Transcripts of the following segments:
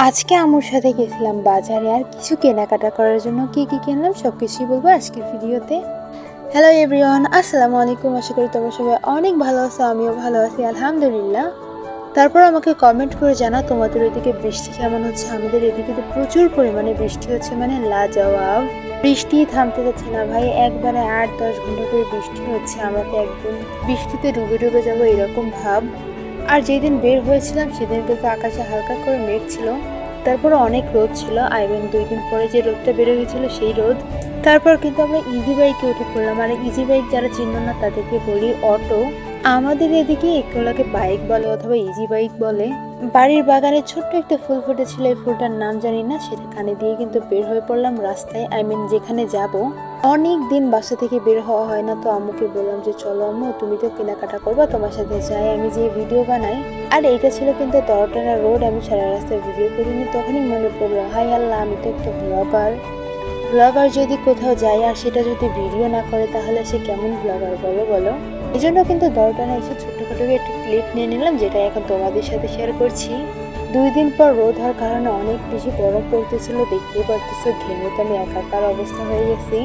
আজকে আম্মুর সাথে গেছিলাম বাজারে আর কিছু কেনাকাটা করার জন্য। কি কি কিনলাম সবকিছুই বলবো আজকের ভিডিওতে। হ্যালো এভরিওয়ান, আসসালামু আলাইকুম। আশা করি তোমরা সবাই অনেক ভালো আছো, আমিও ভালো আছি আলহামদুলিল্লাহ। তারপর আমাকে কমেন্ট করে জানাও তোমাদের ওইদিকে বৃষ্টি কেমন হচ্ছে। আমাদের এদিকে তো প্রচুর পরিমাণে বৃষ্টি হচ্ছে, মানে লাজবাব। বৃষ্টি থামতে যাচ্ছে না ভাই, একবারে 8-10 ঘন্টা করে বৃষ্টি হচ্ছে। আমরা তো একদম বৃষ্টিতে ডুবে ডুবে যাবো এরকম ভাব। আর যেদিন বের হয়েছিলাম সেদিন কিন্তু আকাশে হালকা করে মেঘ ছিল, তারপরে অনেক রোদ ছিল। আইবেন 2 দিন পরে যে রোদটা বের হয়েছিল সেই রোদ। তারপর কিন্তু আমরা ইজি বাইকে উঠে পড়লাম। আর ইজি বাইক যারা চিনো না তাদেরকে বলি অটো। আমাদের এদিকে এগুলোকে বাইক বলে অথবা ইজি বাইক বলে। বাড়ির বাগানে ছোট্ট একটা ফুল ফুটেছিল, এই ফুলটার নাম জানি না, সেটা কানে দিয়ে কিন্তু বের হয়ে পড়লাম রাস্তায়, যেখানে যাব। অনেক দিন বাসা থেকে বের হওয়া হয় না, তো আম্মুকে বললাম যে চলো আম্মু, তুমি তো কেনাকাটা করবা, তোমার সাথে যাই, আমি যে ভিডিও বানাই। আর এইটা ছিল কিন্তু দরটানা রোড, আমি সারা রাস্তায় ভিডিও করিনি। তখনই মনে পড়লো, হাই আল্লাহ, আমি তো একটা ব্লগার। ব্লগার যদি কোথাও যায় আর সেটা যদি ভিডিও না করে তাহলে সে কেমন ব্লগার বলো বলো। এই জন্য কিন্তু দরটানা এসে ছোট্টখাটো একটা ক্লিপ নিয়ে নিলাম, যেটা এখন তোমাদের সাথে শেয়ার করছি। 2 দিন পর রোদ হওয়ার কারণে অনেক বেশি গরম পড়তেছিল, দেখতেই পারতেছো, ঘেমে তো আমি একাকার অবস্থা হয়ে গেছি।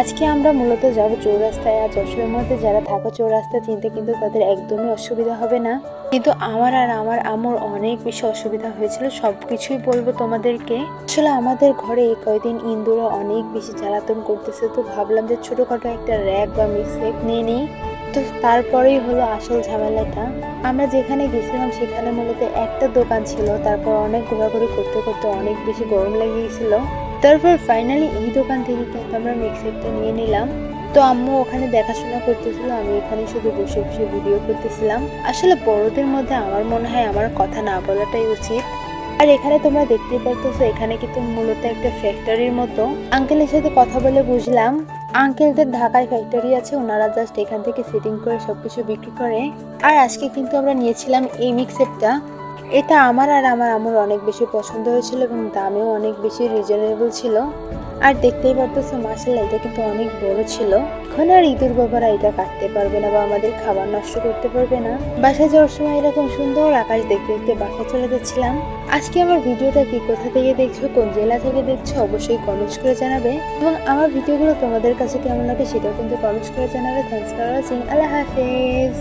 আজকে আমরা মূলত যাবো চৌরাস্তায়। আর যশোরের মধ্যে যারা থাকো চৌরাস্তা চিনতে কিন্তু তাদের একদমই অসুবিধা হবে না, কিন্তু আমার আর আমার আম্মুর অনেক বেশি অসুবিধা হয়েছিল। সবকিছুই বলবো তোমাদেরকে। আসলে আমাদের ঘরে এই কয়দিন ইন্দুরা অনেক বেশি জ্বালাতন করতেছে, তো ভাবলাম যে ছোটখাটো একটা র্যাক বা মিক্সেপ নিয়ে নিই। তো তারপরেই হলো আসল ঝামেলাটা। আমরা যেখানে গেছিলাম সেখানে মূলত একটা দোকান ছিল, তারপর অনেক ঘোরাঘুরি করতে করতে অনেক বেশি গরম লেগে গেছিল। তারপর ফাইনালি এই দোকান থেকে কিন্তু আমরা মিক্সেপটা নিয়ে নিলাম। তো আম্মু ওখানে দেখাশোনা করতেছিল, আমি এখানে শুধু বসে বসে ভিডিও করতেছিলাম। আসলে বড়দের মধ্যে আমার মনে হয় আমার কথা না বলাটাই উচিত। আর এখানে তোমরা দেখতেই পারতেছো, এখানে কিন্তু মূলত একটা ফ্যাক্টরির মতো। আঙ্কেলের সাথে কথা বলে বুঝলাম আঙ্কেলদের ঢাকায় ফ্যাক্টরি আছে, ওনারা জাস্ট এখান থেকে সেটিং করে সবকিছু বিক্রি করে। আর আজকে কিন্তু আমরা নিয়েছিলাম এই মিক্সেপটা। এটা আমার আর আমার আম্মুর অনেক বেশি পছন্দ হয়েছিল এবং দামেও অনেক বেশি রিজনেবল ছিল। আর দেখতেই পারতেছো মাশাআল্লাহ, এটা কিন্তু অনেক বড় ছিল। এখন আর ইঁদুর বাবারা এটা কাটতে পারবে না বা আমাদের খাবার নষ্ট করতে পারবে না। বাসায় যাওয়ার সময় এরকম সুন্দর আকাশ দেখতে দেখতে বাসায় চলে যাচ্ছিলাম। আজকে আমার ভিডিওটা কি কোথা থেকে দেখছো, কোন জেলা থেকে দেখছো, অবশ্যই কমেন্টস করে জানাবে। এবং আমার ভিডিওগুলো তোমাদের কাছে কেমন লাগে সেটাও কিন্তু কমেন্টস করে জানাবে। থ্যাংকস ফর ওয়াচিং, আল্লাহ হাফেজ।